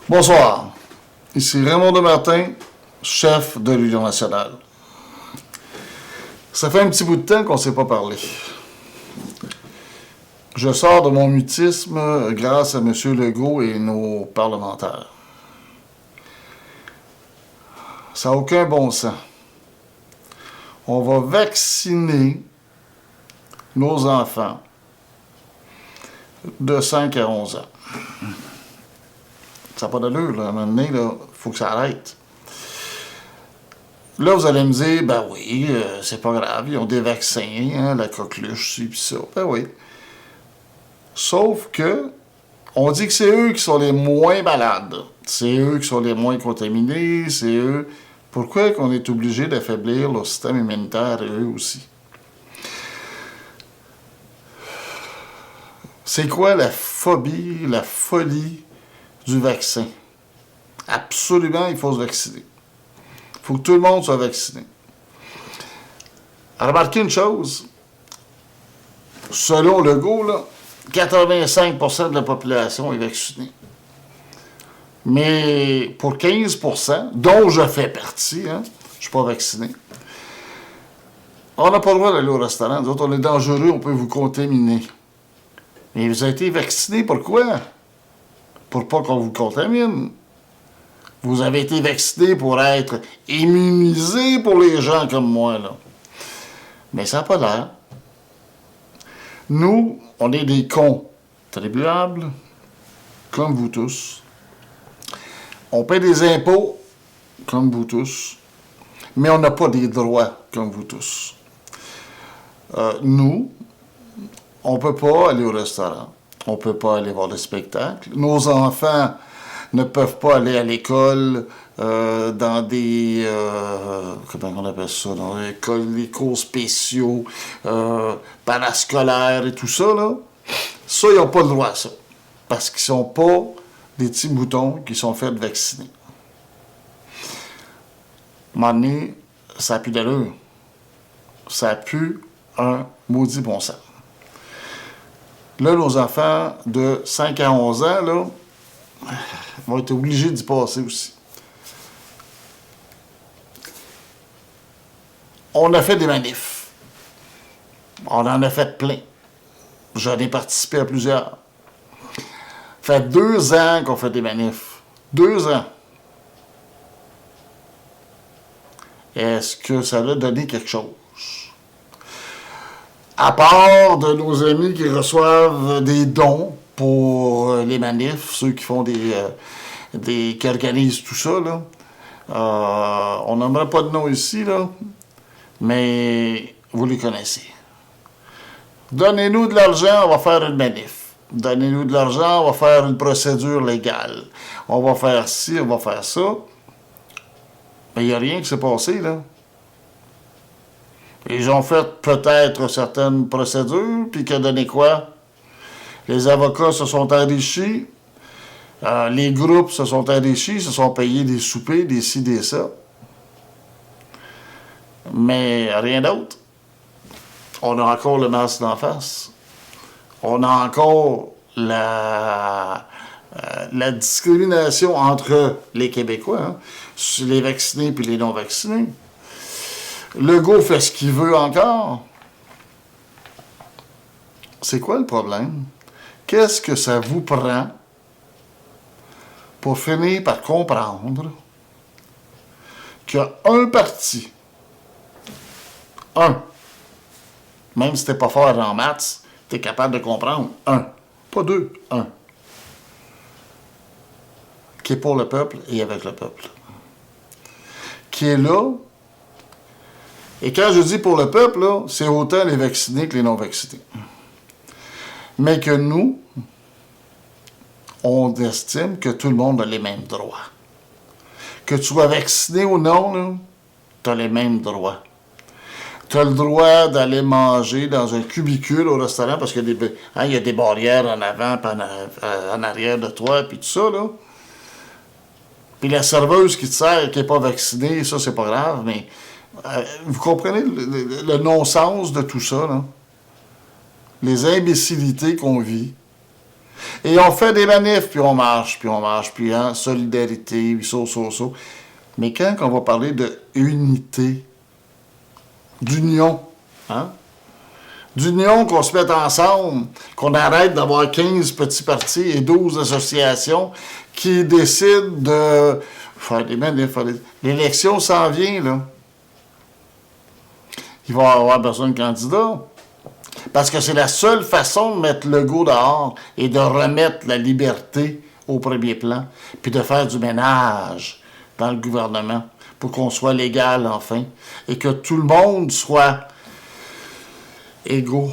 Bonsoir, ici Raymond Desmartins, chef de l'Union nationale. Ça fait un petit bout de temps qu'on ne s'est pas parlé. Je sors de mon mutisme grâce à M. Legault et nos parlementaires. Ça n'a aucun bon sens. On va vacciner nos enfants de 5 à 11 ans. Ça n'a pas d'allure, là. À un moment donné, il faut que ça arrête. Là, vous allez me dire, ben oui, c'est pas grave, ils ont des vaccins, hein, la coqueluche, ci pis ça. Ben oui. Sauf que, on dit que c'est eux qui sont les moins malades. C'est eux qui sont les moins contaminés, c'est eux. Pourquoi qu'on est obligé d'affaiblir leur système immunitaire, eux aussi? C'est quoi la phobie, la folie du vaccin? Absolument, il faut se vacciner. Il faut que tout le monde soit vacciné. Remarquez une chose, selon Legault, là, 85% de la population est vaccinée. Mais pour 15%, dont je fais partie, hein, je ne suis pas vacciné, on n'a pas le droit d'aller au restaurant. Nous autres, on est dangereux, on peut vous contaminer. Mais vous avez été vacciné, pourquoi? Pour pas qu'on vous contamine. Vous avez été vacciné pour être immunisé pour les gens comme moi, là. Mais ça n'a pas l'air. Nous, on est des contribuables, comme vous tous. On paie des impôts, comme vous tous. Mais on n'a pas des droits, comme vous tous. Nous, on ne peut pas aller au restaurant. On ne peut pas aller voir des spectacles. Nos enfants ne peuvent pas aller à l'école dans des... comment on appelle ça? Dans des cours spéciaux, parascolaires et tout ça, là. Ça, ils n'ont pas le droit à ça. Parce qu'ils ne sont pas des petits moutons qui sont faits vacciner. À un moment donné, ça pue d'allure. Ça pue un maudit bon sens. Là, nos enfants de 5 à 11 ans, là, vont être obligés d'y passer aussi. On a fait des manifs. On en a fait plein. J'en ai participé à plusieurs. Ça fait 2 ans qu'on fait des manifs. 2 ans. Est-ce que ça a donné quelque chose? À part de nos amis qui reçoivent des dons pour les manifs, ceux qui font qui organisent tout ça, là. On n'aimerait pas de nom ici, là, mais vous les connaissez. Donnez-nous de l'argent, on va faire une manif. Donnez-nous de l'argent, on va faire une procédure légale. On va faire ci, on va faire ça. Mais il n'y a rien qui s'est passé, là. Ils ont fait peut-être certaines procédures, puis qui a donné quoi? Les avocats se sont enrichis, les groupes se sont enrichis, se sont payés des soupers, des ci, des ça. Mais rien d'autre. On a encore le masque d'en face. On a encore la discrimination entre les Québécois, hein, sur les vaccinés et les non-vaccinés. Legault fait ce qu'il veut encore. C'est quoi le problème? Qu'est-ce que ça vous prend pour finir par comprendre qu'il y a un parti, même si t'es pas fort en maths, t'es capable de comprendre, pas 2, qui est pour le peuple et avec le peuple, qui est là. Et quand je dis pour le peuple, là, c'est autant les vaccinés que les non-vaccinés. Mais que nous, on estime que tout le monde a les mêmes droits. Que tu sois vacciné ou non, tu as les mêmes droits. Tu as le droit d'aller manger dans un cubicule au restaurant parce qu'il y a des barrières en avant, en arrière de toi, puis tout ça, là. Puis la serveuse qui te sert, qui n'est pas vaccinée, ça, c'est pas grave, mais... vous comprenez le non-sens de tout ça, là? Les imbécilités qu'on vit. Et on fait des manifs, puis on marche, puis hein, solidarité, puis ça. Mais quand on va parler de unité, d'union, hein? D'union, qu'on se mette ensemble, qu'on arrête d'avoir 15 petits partis et 12 associations qui décident de faire des manifs. L'élection s'en vient, là. Il va y avoir besoin de candidats. Parce que c'est la seule façon de mettre Legault dehors et de remettre la liberté au premier plan, puis de faire du ménage dans le gouvernement pour qu'on soit légal enfin et que tout le monde soit égaux.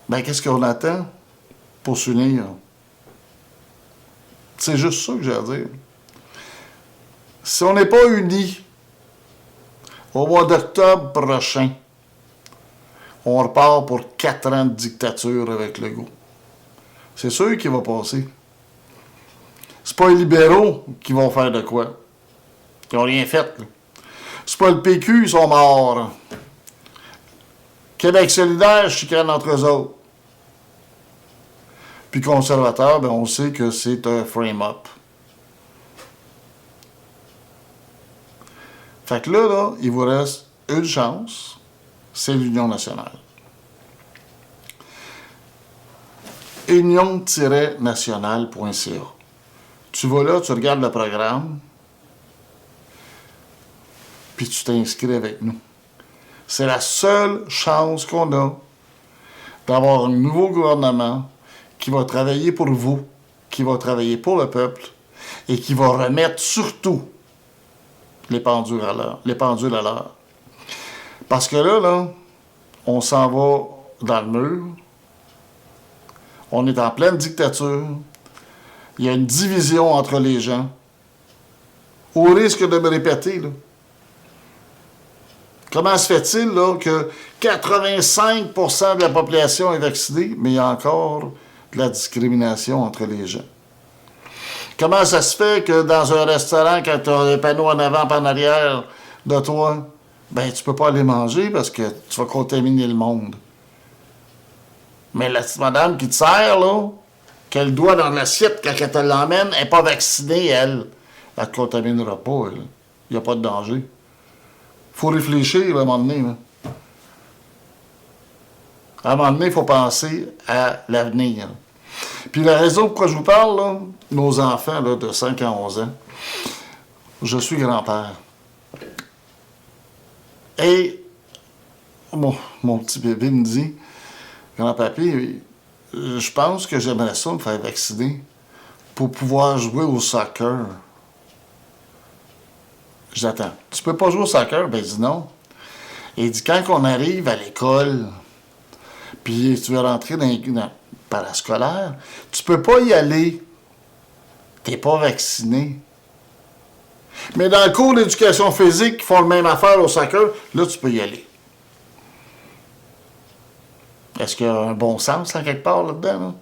Ben, qu'est-ce qu'on attend pour s'unir? C'est juste ça que j'ai à dire. Si on n'est pas unis au mois d'octobre prochain, on repart pour 4 ans de dictature avec Legault. C'est sûr qu'il va passer. C'est pas les libéraux qui vont faire de quoi. Ils n'ont rien fait, là. C'est pas le PQ, ils sont morts. Québec solidaire, chicane entre eux autres. Puis conservateur, ben on sait que c'est un frame-up. Fait que là, il vous reste une chance, c'est l'Union nationale. union-nationale.ca. Tu vas là, tu regardes le programme, puis tu t'inscris avec nous. C'est la seule chance qu'on a d'avoir un nouveau gouvernement qui va travailler pour vous, qui va travailler pour le peuple et qui va remettre surtout les pendules à l'heure. Parce que là, on s'en va dans le mur. On est en pleine dictature. Il y a une division entre les gens. Au risque de me répéter, là. Comment se fait-il là, que 85% de la population est vaccinée, mais il y a encore de la discrimination entre les gens? Comment ça se fait que dans un restaurant, quand tu as des panneaux en avant et en arrière de toi, ben tu peux pas aller manger parce que tu vas contaminer le monde? Mais la petite madame qui te sert, là, qu'elle doit dans l'assiette quand elle te l'emmène, elle n'est pas vaccinée, elle. Elle ne te contaminera pas, elle. Il n'y a pas de danger. Il faut réfléchir là, à un moment donné. Là. À un moment donné, il faut penser à l'avenir. Puis la raison pourquoi je vous parle, là, nos enfants là, de 5 à 11 ans, je suis grand-père. Et mon petit bébé me dit, grand-papy, je pense que j'aimerais ça me faire vacciner pour pouvoir jouer au soccer. J'attends. Tu peux pas jouer au soccer? Ben, il dit non. Et il dit, quand on arrive à l'école, puis tu veux rentrer dans le parascolaire, tu peux pas y aller. T'es pas vacciné. Mais dans le cours d'éducation physique, qui font la même affaire au soccer, là, tu peux y aller. Est-ce qu'il y a un bon sens, là, quelque part, là-dedans?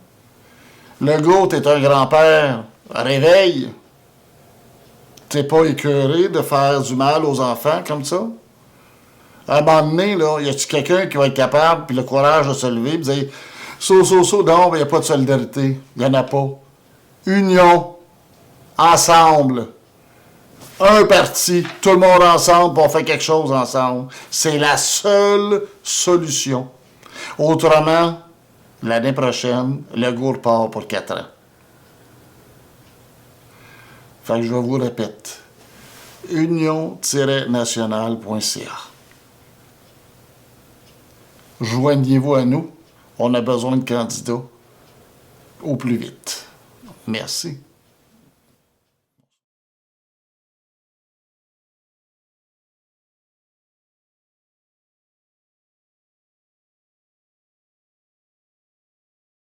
Là? Legault, t'es un grand-père. Réveille. T'es pas écœuré de faire du mal aux enfants comme ça? À un moment donné, là, y a-t-il quelqu'un qui va être capable, puis le courage de se lever, et dire non, il n'y a pas de solidarité. Il n'y en a pas. Union. Ensemble. Un parti. Tout le monde ensemble, puis on fait quelque chose ensemble. C'est la seule solution. Autrement, l'année prochaine, Legault repart pour 4 ans. Fait que je vous répète. union-nationale.ca. Joignez-vous à nous. On a besoin de candidats au plus vite. Merci.